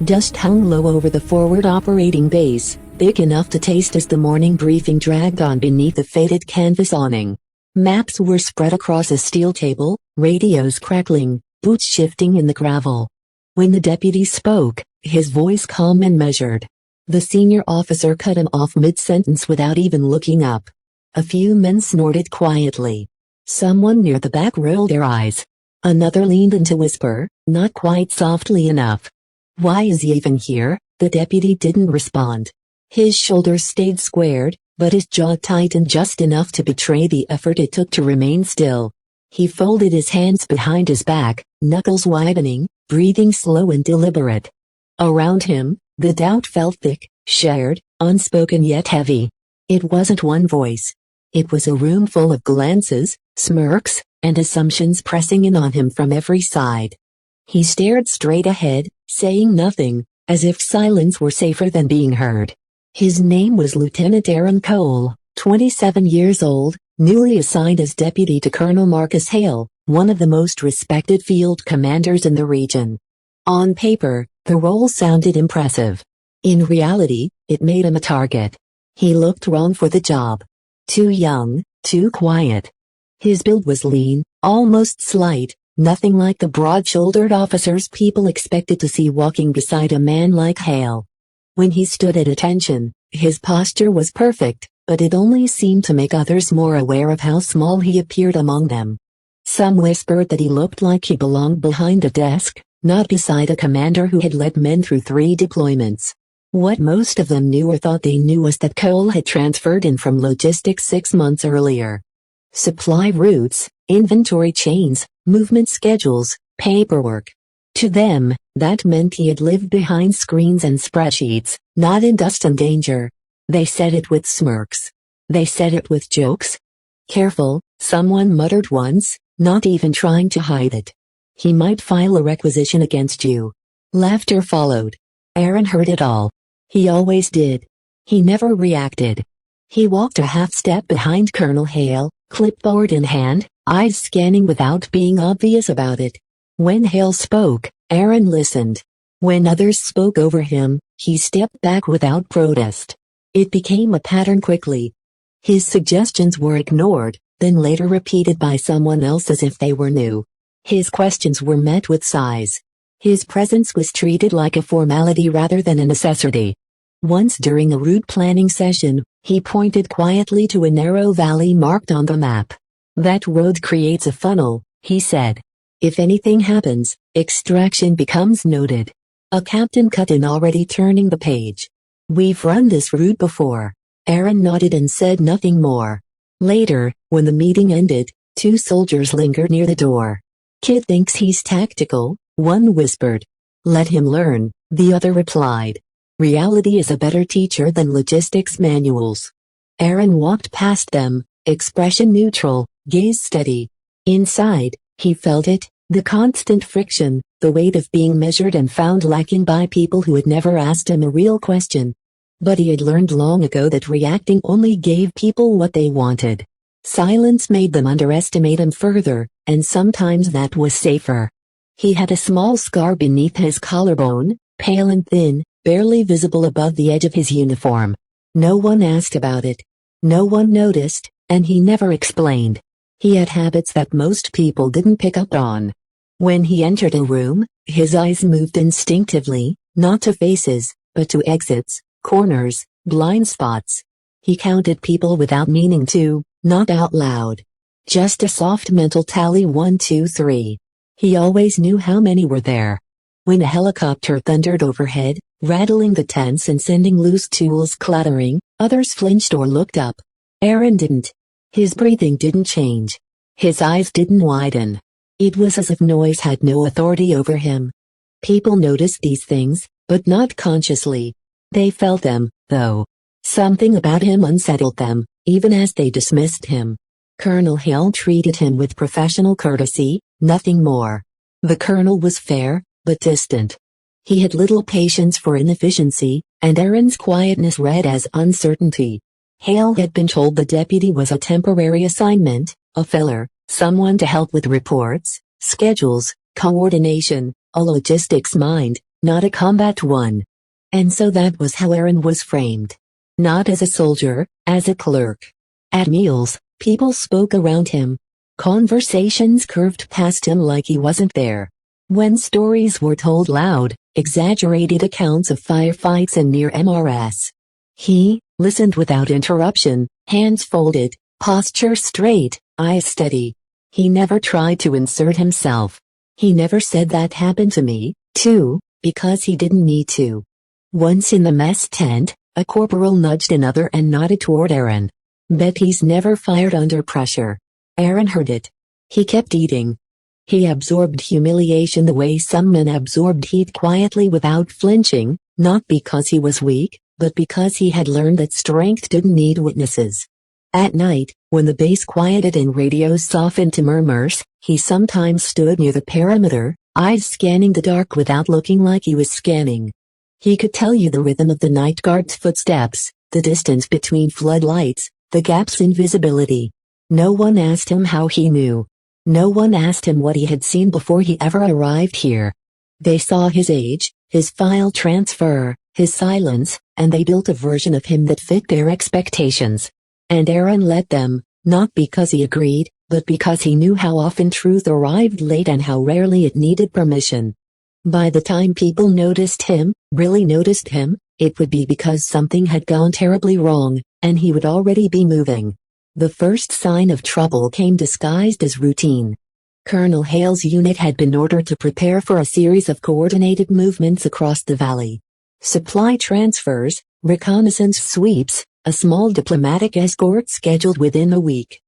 Dust hung low over the forward operating base, thick enough to taste as the morning briefing dragged on beneath the faded canvas awning. Maps were spread across a steel table, radios crackling, boots shifting in the gravel. When the deputy spoke, his voice calm and measured. The senior officer cut him off mid-sentence without even looking up. A few men snorted quietly. Someone near the back rolled their eyes. Another leaned in to whisper, not quite softly enough. "Why is he even here?" The deputy didn't respond. His shoulders stayed squared, but his jaw tightened just enough to betray the effort it took to remain still. He folded his hands behind his back, knuckles widening, breathing slow and deliberate. Around him, the doubt felt thick, shared, unspoken yet heavy. It wasn't one voice. It was a room full of glances, smirks, and assumptions pressing in on him from every side. He stared straight ahead, saying nothing, as if silence were safer than being heard. His name was Lieutenant Aaron Cole, 27 years old, newly assigned as deputy to Colonel Marcus Hale, one of the most respected field commanders in the region. On paper, the role sounded impressive. In reality, it made him a target. He looked wrong for the job. Too young, too quiet. His build was lean, almost slight, nothing like the broad-shouldered officers people expected to see walking beside a man like Hale. When he stood at attention, his posture was perfect, but it only seemed to make others more aware of how small he appeared among them. Some whispered that he looked like he belonged behind a desk, not beside a commander who had led men through 3 deployments. What most of them knew or thought they knew was that Cole had transferred in from logistics 6 months earlier. Supply routes, inventory chains, movement schedules, paperwork. To them, that meant he had lived behind screens and spreadsheets, not in dust and danger. They said it with smirks. They said it with jokes. "Careful," someone muttered once, not even trying to hide it. "He might file a requisition against you." Laughter followed. Aaron heard it all. He always did. He never reacted. He walked a half-step behind Colonel Hale, clipboard in hand, eyes scanning without being obvious about it. When Hale spoke, Aaron listened. When others spoke over him, he stepped back without protest. It became a pattern quickly. His suggestions were ignored, then later repeated by someone else as if they were new. His questions were met with sighs. His presence was treated like a formality rather than a necessity. Once during a route planning session, he pointed quietly to a narrow valley marked on the map. "That road creates a funnel," he said. "If anything happens, extraction becomes noted." A captain cut in, already turning the page. "We've run this route before." Aaron nodded and said nothing more. Later, when the meeting ended, 2 soldiers lingered near the door. "Kid thinks he's tactical," one whispered. "Let him learn," the other replied. "Reality is a better teacher than logistics manuals." Aaron walked past them, expression neutral, gaze steady. Inside, he felt it, the constant friction, the weight of being measured and found lacking by people who had never asked him a real question. But he had learned long ago that reacting only gave people what they wanted. Silence made them underestimate him further, and sometimes that was safer. He had a small scar beneath his collarbone, pale and thin, barely visible above the edge of his uniform. No one asked about it. No one noticed, and he never explained. He had habits that most people didn't pick up on. When he entered a room, his eyes moved instinctively, not to faces, but to exits, corners, blind spots. He counted people without meaning to, not out loud. Just a soft mental tally: 1, 2, 3. He always knew how many were there. When a helicopter thundered overhead, rattling the tents and sending loose tools clattering, others flinched or looked up. Aaron didn't. His breathing didn't change. His eyes didn't widen. It was as if noise had no authority over him. People noticed these things, but not consciously. They felt them, though. Something about him unsettled them, even as they dismissed him. Colonel Hale treated him with professional courtesy, nothing more. The colonel was fair, but distant. He had little patience for inefficiency, and Aaron's quietness read as uncertainty. Hale had been told the deputy was a temporary assignment, a filler, someone to help with reports, schedules, coordination, a logistics mind, not a combat one. And so that was how Aaron was framed. Not as a soldier, as a clerk. At meals, people spoke around him. Conversations curved past him like he wasn't there. When stories were told loud, exaggerated accounts of firefights and near MRS. He listened without interruption, hands folded, posture straight, eyes steady. He never tried to insert himself. He never said that happened to me, too, because he didn't need to. Once in the mess tent, a corporal nudged another and nodded toward Aaron. Bet he's never fired under pressure. Aaron heard it. He kept eating. He absorbed humiliation the way some men absorbed heat quietly without flinching, not because he was weak, but because he had learned that strength didn't need witnesses. At night, when the bass quieted and radios softened to murmurs, he sometimes stood near the perimeter, eyes scanning the dark without looking like he was scanning. He could tell you the rhythm of the night guard's footsteps, the distance between floodlights, the gaps in visibility. No one asked him how he knew. No one asked him what he had seen before he ever arrived here. They saw his age, his file transfer, his silence, and they built a version of him that fit their expectations. And Aaron let them, not because he agreed, but because he knew how often truth arrived late and how rarely it needed permission. By the time people noticed him, really noticed him, it would be because something had gone terribly wrong, and he would already be moving. The first sign of trouble came disguised as routine. Colonel Hale's unit had been ordered to prepare for a series of coordinated movements across the valley. Supply transfers, reconnaissance sweeps, a small diplomatic escort scheduled within a week.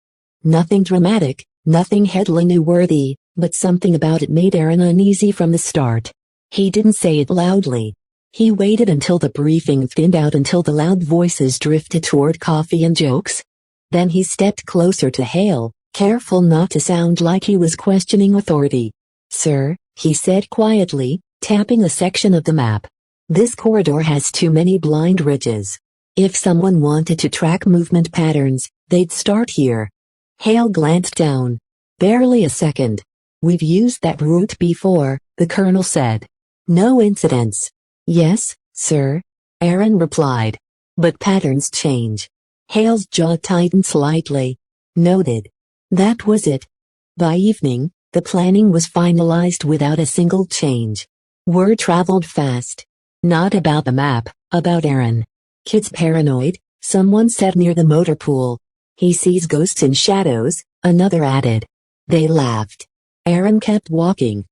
Nothing dramatic, nothing headline-worthy, but something about it made Aaron uneasy from the start. He didn't say it loudly. He waited until the briefing thinned out, until the loud voices drifted toward coffee and jokes. Then he stepped closer to Hale, careful not to sound like he was questioning authority. "Sir," he said quietly, tapping a section of the map. "This corridor has too many blind ridges. If someone wanted to track movement patterns, they'd start here." Hale glanced down. "Barely a second. We've used that route before," the colonel said. "No incidents." "Yes, sir," Aaron replied. "But patterns change." Hale's jaw tightened slightly. "Noted." That was it. By evening, the planning was finalized without a single change. Word traveled fast. Not about the map, about Aaron. "Kid's paranoid," someone said near the motor pool. "He sees ghosts and shadows," another added. They laughed. Aaron kept walking.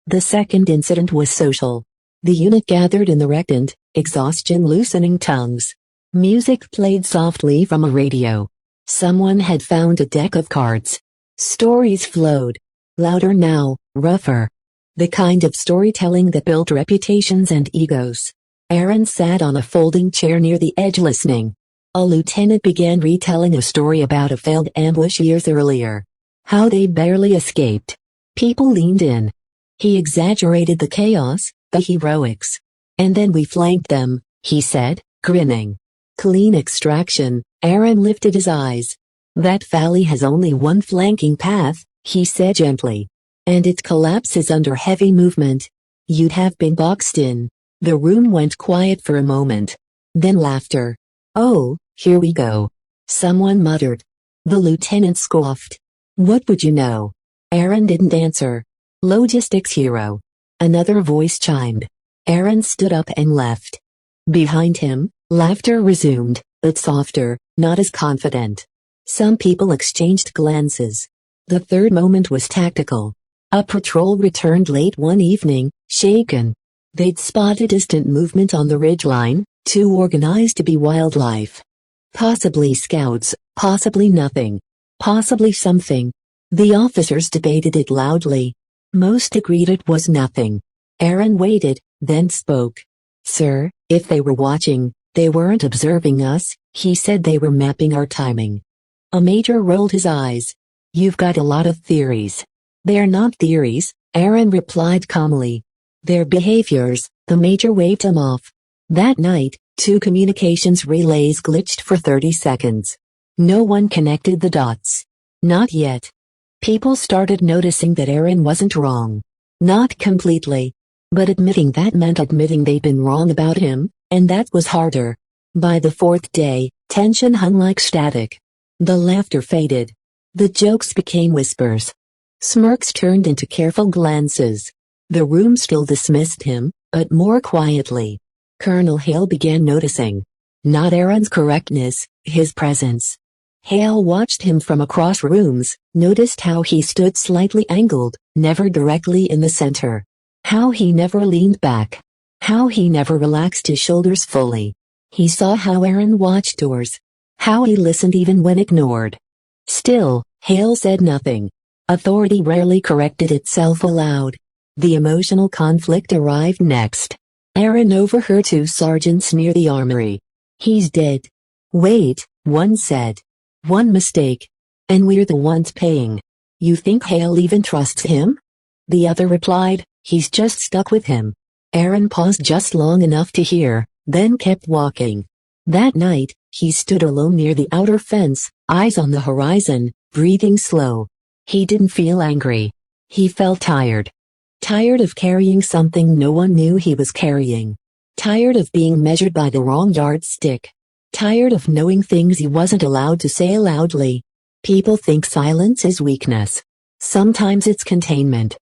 The second incident was social. The unit gathered in the rectant, exhaustion loosening tongues. Music played softly from a radio. Someone had found a deck of cards. Stories flowed. Louder now, rougher. The kind of storytelling that built reputations and egos. Aaron sat on a folding chair near the edge listening. A lieutenant began retelling a story about a failed ambush years earlier. How they barely escaped. People leaned in. He exaggerated the chaos, the heroics. "And then we flanked them," he said, grinning. "Clean extraction." Aaron lifted his eyes. "That valley has only one flanking path," he said gently. "And it collapses under heavy movement. You'd have been boxed in." The room went quiet for a moment. Then laughter. "Oh, here we go," someone muttered. The lieutenant scoffed. "What would you know?" Aaron didn't answer. "Logistics hero." Another voice chimed. Aaron stood up and left. Behind him, laughter resumed, but softer, not as confident. Some people exchanged glances. The third moment was tactical. A patrol returned late one evening, shaken. They'd spotted distant movement on the ridgeline, too organized to be wildlife. Possibly scouts, possibly nothing. Possibly something. The officers debated it loudly. Most agreed it was nothing. Aaron waited, then spoke. "Sir, if they were watching, they weren't observing us," he said. "They were mapping our timing." A major rolled his eyes. "You've got a lot of theories." "They're not theories," Aaron replied calmly. "They're behaviors," the major waved him off. That night, 2 communications relays glitched for 30 seconds. No one connected the dots. Not yet. People started noticing that Aaron wasn't wrong. Not completely. But admitting that meant admitting they'd been wrong about him, and that was harder. By the fourth day, tension hung like static. The laughter faded. The jokes became whispers. Smirks turned into careful glances. The room still dismissed him, but more quietly. Colonel Hale began noticing. Not Aaron's correctness, his presence. Hale watched him from across rooms, noticed how he stood slightly angled, never directly in the center. How he never leaned back. How he never relaxed his shoulders fully. He saw how Aaron watched doors. How he listened even when ignored. Still, Hale said nothing. Authority rarely corrected itself aloud. The emotional conflict arrived next. Aaron overheard two sergeants near the armory. "He's dead." "Wait," one said. "One mistake. And we're the ones paying." "You think Hale even trusts him?" The other replied, "He's just stuck with him." Aaron paused just long enough to hear, then kept walking. That night, he stood alone near the outer fence, eyes on the horizon, breathing slow. He didn't feel angry. He felt tired. Tired of carrying something no one knew he was carrying. Tired of being measured by the wrong yardstick. Tired of knowing things he wasn't allowed to say loudly. People think silence is weakness. Sometimes it's containment.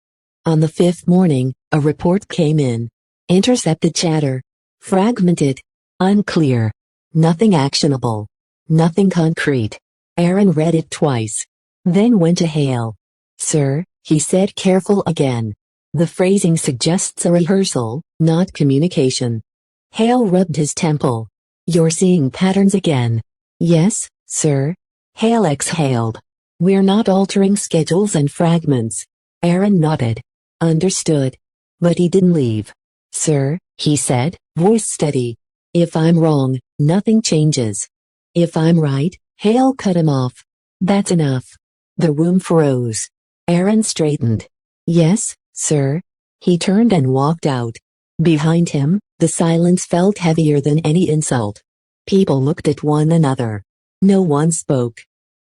On the fifth morning, a report came in. Intercepted chatter. Fragmented. Unclear. Nothing actionable. Nothing concrete. Aaron read it twice. Then went to Hale. "Sir," he said, careful again. The phrasing suggests a rehearsal, not communication. Hale rubbed his temple. "You're seeing patterns again." "Yes, sir." Hale exhaled. "We're not altering schedules and fragments." Aaron nodded. "Understood." But he didn't leave. "Sir," he said, voice steady. "If I'm wrong, nothing changes." "If I'm right," Hale cut him off. "That's enough." The room froze. Aaron straightened. "Yes, sir." He turned and walked out. Behind him, the silence felt heavier than any insult. People looked at one another. No one spoke.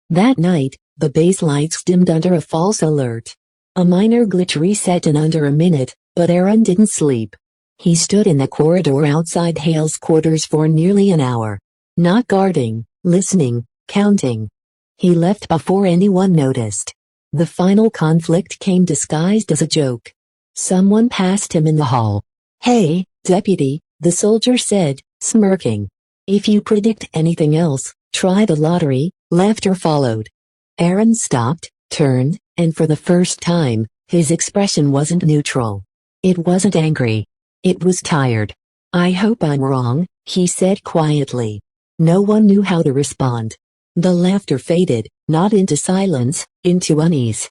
That night, the base lights dimmed under a false alert. A minor glitch reset in under a minute, but Aaron didn't sleep. He stood in the corridor outside Hale's quarters for nearly an hour. Not guarding, listening, counting. He left before anyone noticed. The final conflict came disguised as a joke. Someone passed him in the hall. "Hey, deputy," the soldier said, smirking. "If you predict anything else, try the lottery." Laughter followed. Aaron stopped, turned, and for the first time, his expression wasn't neutral. It wasn't angry. It was tired. "I hope I'm wrong," he said quietly. No one knew how to respond. The laughter faded, not into silence, into unease.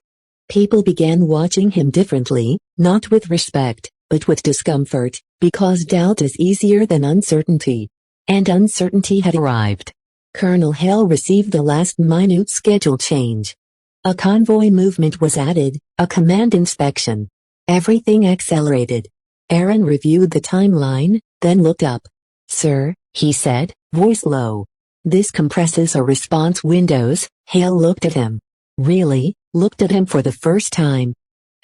People began watching him differently, not with respect, but with discomfort, because doubt is easier than uncertainty. And uncertainty had arrived. Colonel Hale received the last minute schedule change. A convoy movement was added, a command inspection. Everything accelerated. Aaron reviewed the timeline, then looked up. "Sir," he said, voice low. "This compresses our response windows." Hale looked at him. Really, looked at him for the first time.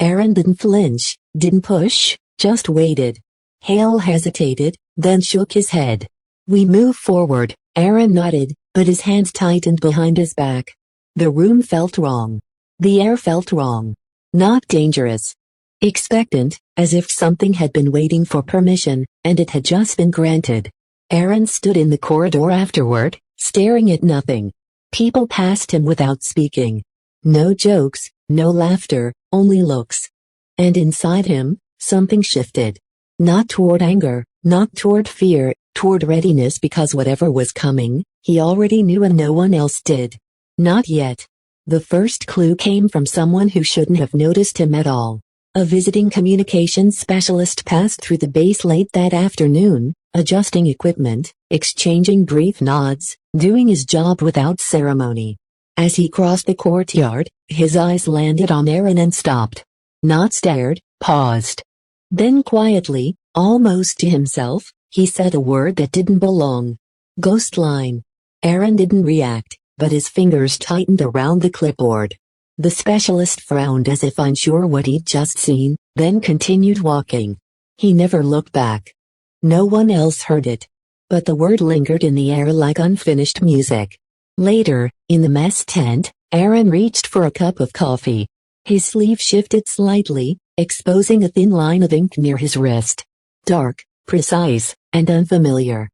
Aaron didn't flinch, didn't push, just waited. Hale hesitated, then shook his head. "We move forward." Aaron nodded, but his hands tightened behind his back. The room felt wrong. The air felt wrong. Not dangerous. Expectant, as if something had been waiting for permission, and it had just been granted. Aaron stood in the corridor afterward, staring at nothing. People passed him without speaking. No jokes, no laughter, only looks. And inside him, something shifted. Not toward anger, not toward fear, toward readiness, because whatever was coming, he already knew and no one else did. Not yet. The first clue came from someone who shouldn't have noticed him at all. A visiting communications specialist passed through the base late that afternoon, adjusting equipment, exchanging brief nods, doing his job without ceremony. As he crossed the courtyard, his eyes landed on Aaron and stopped. Not stared, paused. Then quietly, almost to himself, he said a word that didn't belong. "Ghost line." Aaron didn't react, but his fingers tightened around the clipboard. The specialist frowned as if unsure what he'd just seen, then continued walking. He never looked back. No one else heard it. But the word lingered in the air like unfinished music. Later, in the mess tent, Aaron reached for a cup of coffee. His sleeve shifted slightly, exposing a thin line of ink near his wrist. Dark, precise, and unfamiliar.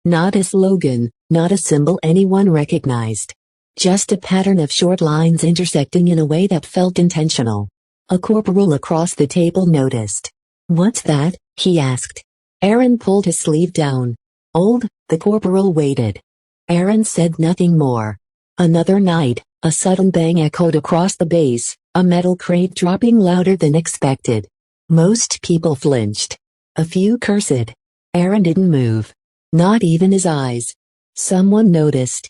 Not a slogan, not a symbol anyone recognized. Just a pattern of short lines intersecting in a way that felt intentional. A corporal across the table noticed. "What's that?" he asked. Aaron pulled his sleeve down. "Old," the corporal waited. Aaron said nothing more. Another night, a sudden bang echoed across the base, a metal crate dropping louder than expected. Most people flinched. A few cursed. Aaron didn't move. Not even his eyes. Someone noticed.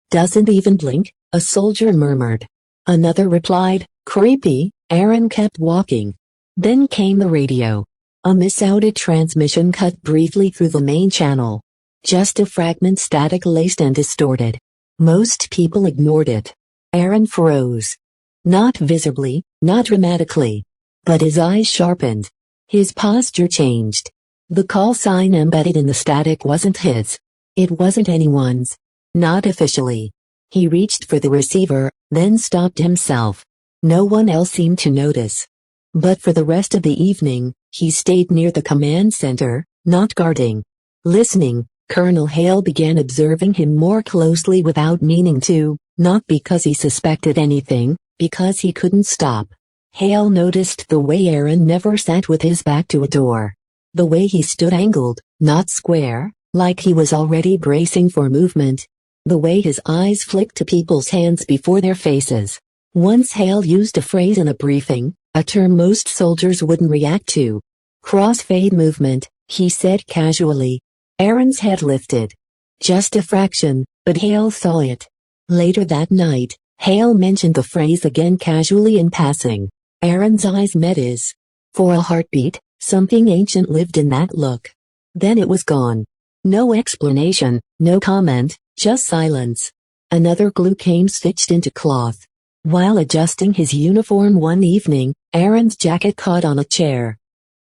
"Doesn't even blink," a soldier murmured. Another replied, "Creepy." Aaron kept walking. Then came the radio. A misouted transmission cut briefly through the main channel. Just a fragment static-laced and distorted. Most people ignored it. Aaron froze. Not visibly, not dramatically. But his eyes sharpened. His posture changed. The call sign embedded in the static wasn't his. It wasn't anyone's. Not officially. He reached for the receiver, then stopped himself. No one else seemed to notice. But for the rest of the evening, he stayed near the command center, not guarding. Listening, Colonel Hale began observing him more closely without meaning to, not because he suspected anything, because he couldn't stop. Hale noticed the way Aaron never sat with his back to a door. The way he stood angled, not square, like he was already bracing for movement. The way his eyes flicked to people's hands before their faces. Once Hale used a phrase in a briefing, a term most soldiers wouldn't react to. "Crossfade movement," he said casually. Aaron's head lifted. Just a fraction, but Hale saw it. Later that night, Hale mentioned the phrase again casually in passing. Aaron's eyes met his. For a heartbeat, something ancient lived in that look. Then it was gone. No explanation, no comment, just silence. Another glue came stitched into cloth. While adjusting his uniform one evening, Aaron's jacket caught on a chair.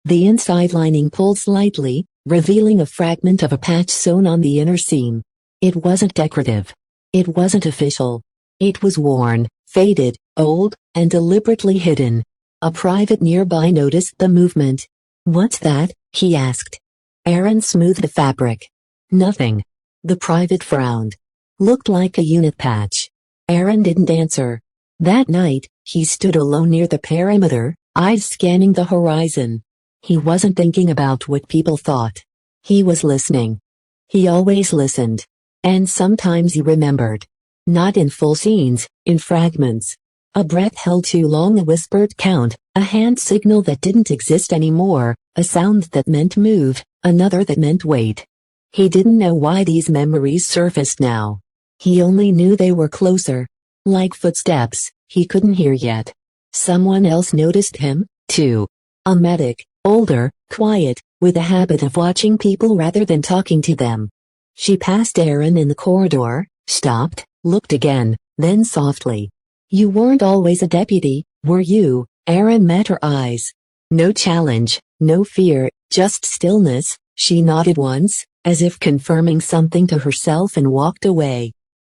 The inside lining pulled slightly, revealing a fragment of a patch sewn on the inner seam. It wasn't decorative. It wasn't official. It was worn, faded, old, and deliberately hidden. A private nearby noticed the movement. "What's that?" he asked. Aaron smoothed the fabric. "Nothing." The private frowned. "Looked like a unit patch." Aaron didn't answer. That night, he stood alone near the perimeter, eyes scanning the horizon. He wasn't thinking about what people thought. He was listening. He always listened. And sometimes he remembered. Not in full scenes, in fragments. A breath held too long, a whispered count, a hand signal that didn't exist anymore, a sound that meant move, another that meant wait. He didn't know why these memories surfaced now. He only knew they were closer. Like footsteps, he couldn't hear yet. Someone else noticed him, too. A medic, older, quiet, with a habit of watching people rather than talking to them. She passed Aaron in the corridor, stopped, looked again, then softly. "You weren't always a deputy, were you?" Aaron met her eyes. No challenge, no fear, just stillness. She nodded once, as if confirming something to herself, and walked away.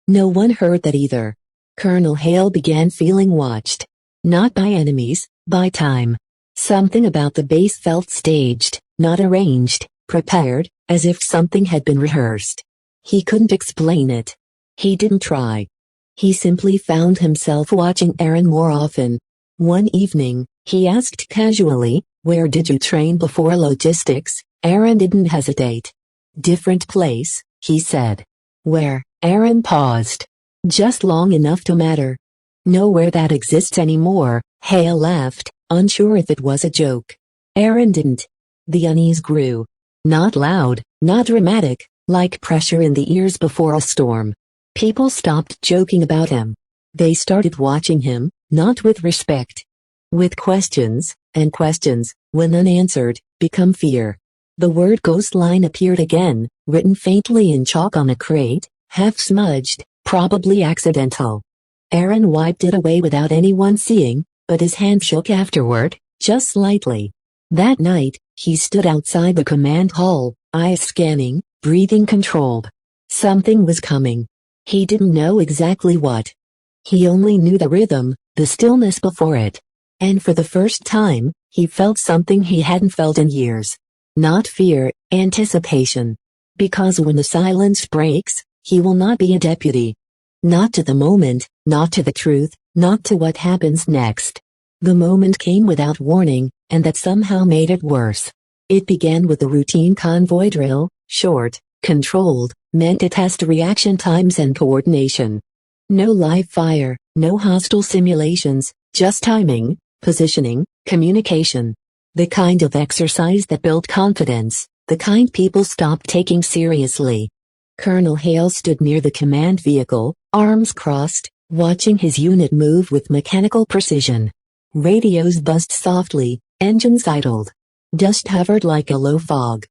No one heard that either. Colonel Hale began feeling watched. Not by enemies, by time. Something about the base felt staged, not arranged, prepared, as if something had been rehearsed. He couldn't explain it. He didn't try. He simply found himself watching Aaron more often. One evening, he asked casually, "Where did you train before logistics?" Aaron didn't hesitate. "Different place," he said. "Where?" Aaron paused. Just long enough to matter. "Nowhere that exists anymore," Hale laughed, unsure if it was a joke. Aaron didn't. The unease grew. Not loud, not dramatic, like pressure in the ears before a storm. People stopped joking about him. They started watching him, not with respect. With questions, and questions, when unanswered, become fear. The word "ghostline" appeared again, written faintly in chalk on a crate, half smudged, probably accidental. Aaron wiped it away without anyone seeing, but his hand shook afterward, just slightly. That night, He stood outside the command hall, eyes scanning, breathing controlled. Something was coming. He didn't know exactly what. He only knew the rhythm, the stillness before it. And for the first time, he felt something he hadn't felt in years. Not fear, anticipation. Because when the silence breaks, he will not be a deputy. Not to the moment, not to the truth, not to what happens next. The moment came without warning, and that somehow made it worse. It began with a routine convoy drill, short, controlled, meant to test reaction times and coordination. No live fire, no hostile simulations, just timing, positioning, communication. The kind of exercise that built confidence, the kind people stopped taking seriously. Colonel Hale stood near the command vehicle, arms crossed, watching his unit move with mechanical precision. Radios buzzed softly, engines idled. Dust hovered like a low fog.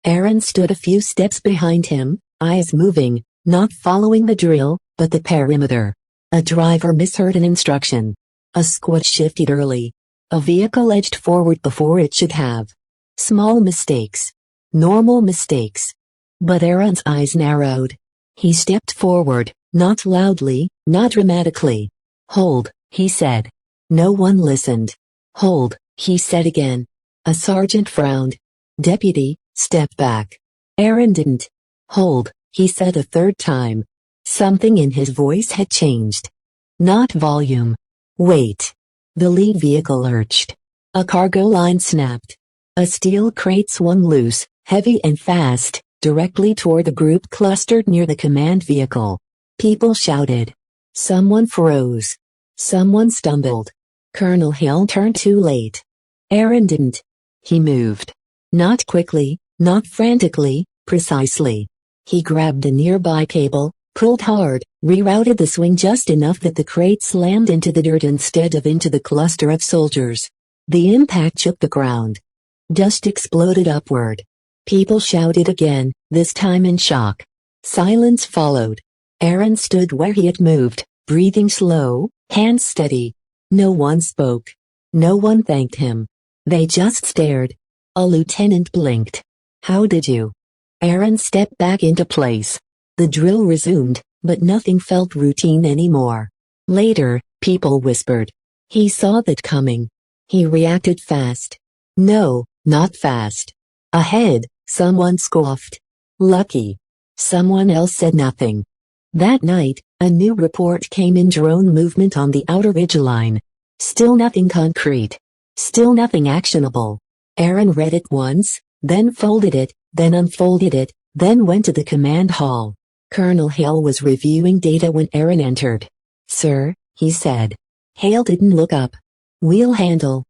Aaron stood a few steps behind him, eyes moving, not following the drill, but the perimeter. A driver misheard an instruction. A squad shifted early. A vehicle edged forward before it should have. Small mistakes. Normal mistakes. But Aaron's eyes narrowed. He stepped forward, not loudly, not dramatically. "Hold," he said. No one listened. "Hold," he said again. A sergeant frowned. "Deputy, step back." Aaron didn't. "Hold," he said a third time. Something in his voice had changed. Not volume. Weight. The lead vehicle lurched. A cargo line snapped. A steel crate swung loose, heavy and fast, directly toward the group clustered near the command vehicle. People shouted. Someone froze. Someone stumbled. Colonel Hill turned too late. Aaron didn't. He moved. Not quickly, not frantically, precisely. He grabbed a nearby cable, pulled hard, rerouted the swing just enough that the crate slammed into the dirt instead of into the cluster of soldiers. The impact shook the ground. Dust exploded upward. People shouted again, this time in shock. Silence followed. Aaron stood where he had moved, breathing slow, hands steady. No one spoke. No one thanked him. They just stared. A lieutenant blinked. "How did you?" Aaron stepped back into place. The drill resumed, but nothing felt routine anymore. Later, people whispered. He saw that coming. He reacted fast. No, not fast. Ahead, someone scoffed. Lucky. Someone else said nothing. That night, a new report came in: drone movement on the outer ridgeline. Still nothing concrete. Still nothing actionable. Aaron read it once, then folded it, then unfolded it, then went to the command hall. Colonel Hale was reviewing data when Aaron entered. "Sir," he said. Hale didn't look up. "We'll handle